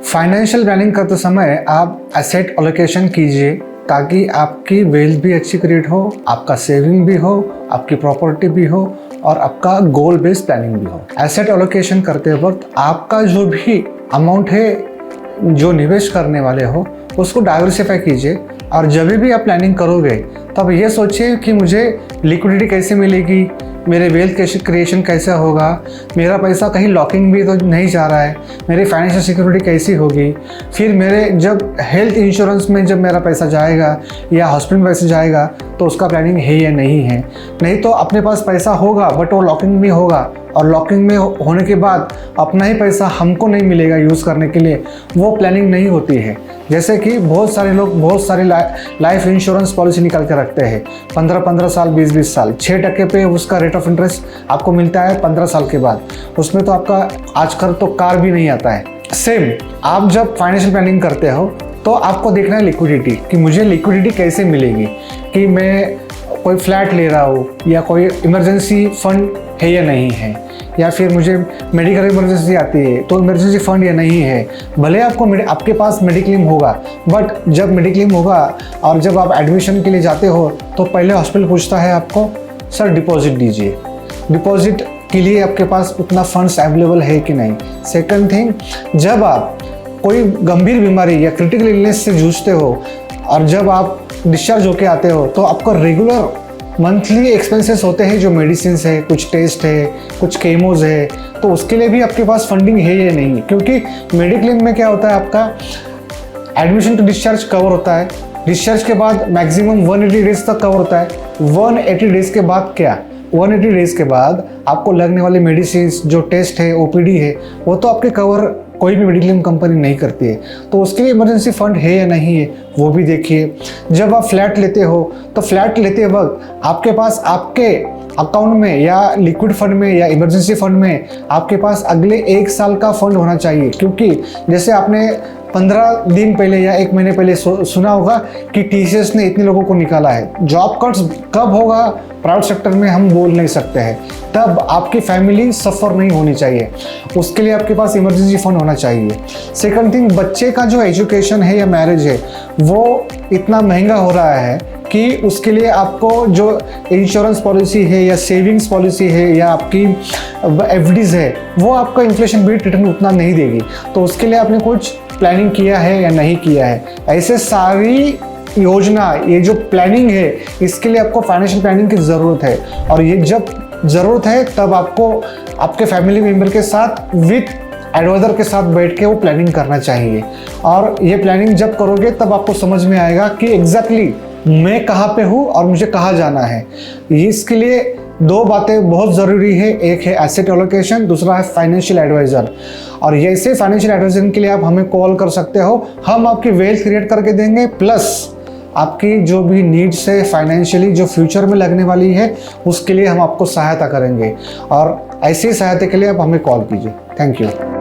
Financial planning करते समय आप एसेट एलोकेशन कीजिए ताकि आपकी वेल्थ भी अच्छी क्रिएट हो, आपका सेविंग भी हो, आपकी प्रॉपर्टी भी हो और आपका गोल बेस्ड प्लानिंग भी हो। एसेट एलोकेशन करते वक्त आपका जो भी अमाउंट है जो निवेश करने वाले हो उसको डाइवर्सिफाई कीजिए और जब भी आप प्लानिंग करोगे तब ये सोचिए कि मुझे लिक्विडिटी कैसे मिलेगी, मेरे वेल्थ क्रिएशन कैसा होगा, मेरा पैसा कहीं लॉकिंग भी तो नहीं जा रहा है, मेरी फाइनेंशियल सिक्योरिटी कैसी होगी, फिर मेरे जब हेल्थ इंश्योरेंस में जब मेरा पैसा जाएगा या हॉस्पिटल में पैसा जाएगा तो उसका प्लानिंग है या नहीं है। नहीं तो अपने पास पैसा होगा बट वो लॉकिंग में होगा और लॉकिंग में होने के बाद अपना ही पैसा हमको नहीं मिलेगा यूज़ करने के लिए, वो प्लानिंग नहीं होती है। जैसे कि बहुत सारे लोग बहुत सारी लाइफ इंश्योरेंस पॉलिसी निकाल के रखते हैं 15-15 साल 20-20 साल, 6% पे उसका रेट ऑफ इंटरेस्ट आपको मिलता है 15 साल के बाद। उसमें तो आपका आजकल तो कार भी नहीं आता है। सेम आप जब फाइनेंशियल प्लानिंग करते हो तो आपको देखना है लिक्विडिटी कि मुझे लिक्विडिटी कैसे मिलेगी, कि मैं कोई फ्लैट ले रहा हूँ या कोई इमरजेंसी फंड है या नहीं है, या फिर मुझे मेडिकल इमरजेंसी आती है तो इमरजेंसी फंड या नहीं है। भले आपके पास मेडिक्लेम होगा बट जब मेडिक्लेम होगा और जब आप एडमिशन के लिए जाते हो तो पहले हॉस्पिटल पूछता है आपको सर डिपॉजिट दीजिए, डिपॉजिट के लिए आपके पास उतना फंड्स अवेलेबल है कि नहीं। सेकंड थिंग, जब आप कोई गंभीर बीमारी या क्रिटिकल इलनेस से जूझते हो और जब आप डिस्चार्ज होके आते हो तो आपको रेगुलर मंथली एक्सपेंसेस होते हैं, जो मेडिसिन है, कुछ टेस्ट है, कुछ केमोज है, तो उसके लिए भी आपके पास फंडिंग है या नहीं। क्योंकि मेडिक्लेम में क्या होता है, आपका एडमिशन टू डिस्चार्ज कवर होता है, डिस्चार्ज के बाद मैक्सिमम 180 डेज तक कवर होता है। 180 डेज के बाद क्या, 180 डेज के बाद आपको लगने वाली मेडिसिन, जो टेस्ट है, ओपीडी है, वो तो आपके कवर कोई भी मेडिक्लेम कंपनी नहीं करती है। तो उसके लिए इमरजेंसी फंड है या नहीं है वो भी देखिए। जब आप फ्लैट लेते हो तो फ्लैट लेते वक्त आपके पास आपके अकाउंट में या लिक्विड फंड में या इमरजेंसी फंड में आपके पास अगले 1 साल का फंड होना चाहिए। क्योंकि जैसे आपने 15 दिन पहले या 1 महीने पहले सुना होगा कि टीसीएस ने इतने लोगों को निकाला है। जॉब कट्स कब होगा प्राइवेट सेक्टर में हम बोल नहीं सकते हैं, तब आपकी फैमिली सफ़र नहीं होनी चाहिए, उसके लिए आपके पास इमरजेंसी फंड होना चाहिए। सेकंड थिंग, बच्चे का जो एजुकेशन है या मैरिज है वो इतना महंगा हो रहा है कि उसके लिए आपको जो इंश्योरेंस पॉलिसी है या सेविंग्स पॉलिसी है या आपकी एफडीज है वो आपका इन्फ्लेशन बीट रिटर्न उतना नहीं देगी। तो उसके लिए आपने कुछ प्लानिंग किया है या नहीं किया है। ऐसे सारी योजना, ये जो प्लानिंग है, इसके लिए आपको फाइनेंशियल प्लानिंग की ज़रूरत है। और ये जब ज़रूरत है तब आपको आपके फैमिली मेम्बर के साथ विथ एडवाइज़र के साथ बैठ के वो प्लानिंग करना चाहिए। और ये प्लानिंग जब करोगे तब आपको समझ में आएगा कि एग्जैक्टली मैं कहाँ पे हूँ और मुझे कहाँ जाना है। इसके लिए 2 बातें बहुत ज़रूरी है, एक है एसेट एलोकेशन, दूसरा है फाइनेंशियल एडवाइज़र। और ऐसे फाइनेंशियल एडवाइजर के लिए आप हमें कॉल कर सकते हो, हम आपकी वेल्थ क्रिएट करके देंगे, प्लस आपकी जो भी नीड्स है फाइनेंशियली जो फ्यूचर में लगने वाली है उसके लिए हम आपको सहायता करेंगे। और ऐसी सहायता के लिए आप हमें कॉल कीजिए। Thank you.